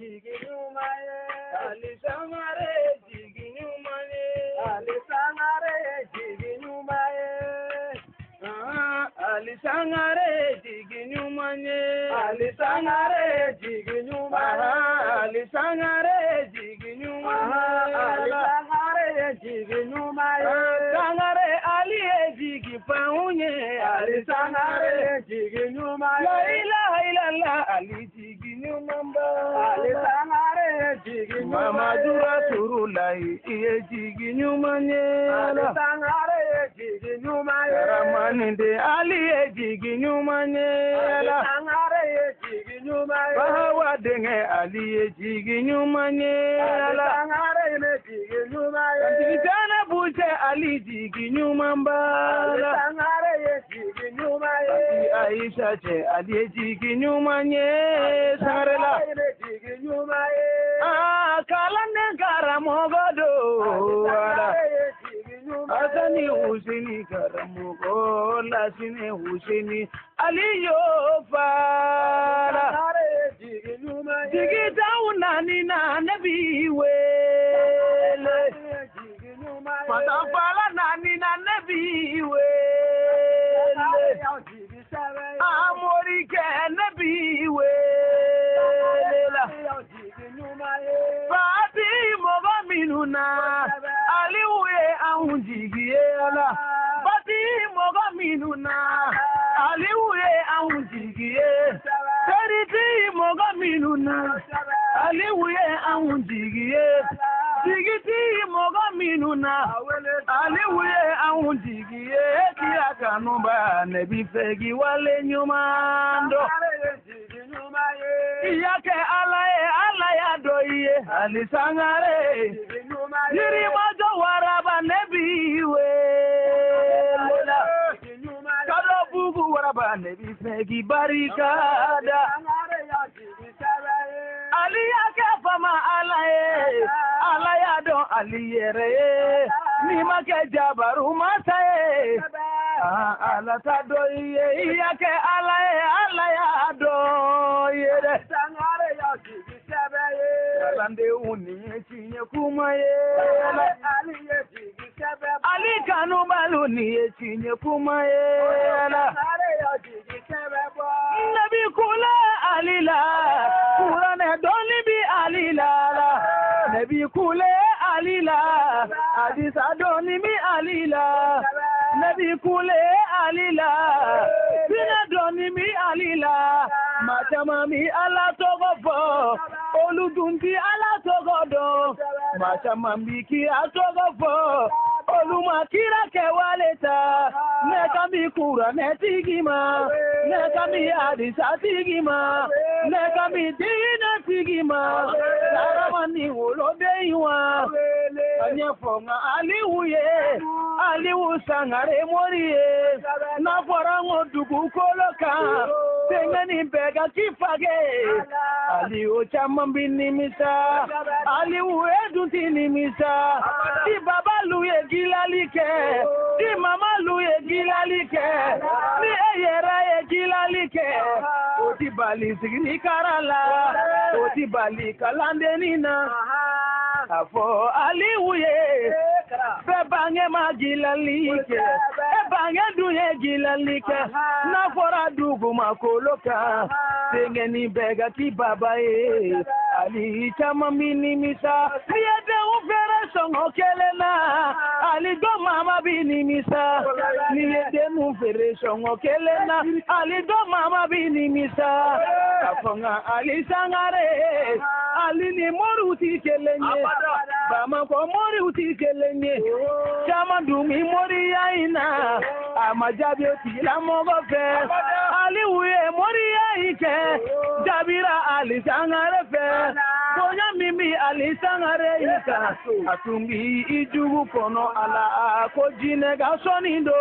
jiginyumaye Ali Sangare jiginyumaye Ali Sangare jiginyumaye Ali Sangare jiginyumaye Ali Sangare jiginyumaye Ali Sangare jiginyumaye Ali Sangare jiginyumaye Sangare Ali jigipaunye Ali Sangare jiginyumaye La ilaha illallah Ali jiginyumamba Ali Sangare jiginyumaye Muhammadu Rasulullah iye jiginyumanye Ali Sangare jiginyumaye Karamaninde Ali jiginyumanye Ali Sangare jiginyumaye Bahawa denge Ali jiginyumanye Ali Sangare jiginyumaye Kantikana buche Ali jiginyumamba Ali Sangare jiginyumaye Aisha che Ali jiginyumanye Sangarela jiginyumaye Kalande karamogodo Asani Husini karamogo Lasine Husini Aliyo fara Jigita unani na nabi wele Matafala nani na nabi wele Amorike nabi wele Fati moga minuna Aliwe ahunjigiela Fati moga minuna Aliwe ahunjigie Teriti moga minuna Aliwe ahunjigie Digiti moga minuna Aliwe ahunjigie Kia kanumba nebi fegi wale nyumando Iyake alaya doiye Ali Sangare Yiri majo waraba nebi wela Kado bugu waraba nebi fegi barikada Ali yake fama alaya don Ali yere Ni make jabaru masaye Alata doiye Iyake alaya doiye Kalande uni chinye kumaye Ali kanu balu ni chinye kumaye Nabi kula alila Kurane doni bi alila Nabi kule alila Hadisa doni bi alila Nabi kule alila Sina doni bi alila Machama mi ala togofo Oludumbi ala togodo Machama mi ki atogofo Olumakira kewaleta Neka mi kura netigima Neka mi hadisa tigima Neka mi dina tigima Saramani ulodeiwa Anyefonga Aliwu Sangare moriye Naforango dugu koloka Tengani bega kifage Aliwu chamambi nimisa Aliwu edunti nimisa Di baba luye gilalike Di mama luye gilalike Di eyera ye gilalike Oti bali sigri karala Oti bali kalande nina Afo Aliwu ye Bebange magilalike Bebange duye gilalike Nafora dugu makoloka Tengeni bega ki baba ye Ali chama minimisa Niede ufere songo kelena Ali do mama binimisa Niede ufere songo kelena Ali do mama binimisa Kafonga Ali Sangare Ali ni moruti kelenye Bama ko moruti kelenye Chama dumi mori yaina Amajabi otila mogofe Ali uye mori yaike Jabira Ali Sangare fe Bonya mimi Ali Sangare ika Atumbi ijugu kono ala ko jine ga sonindo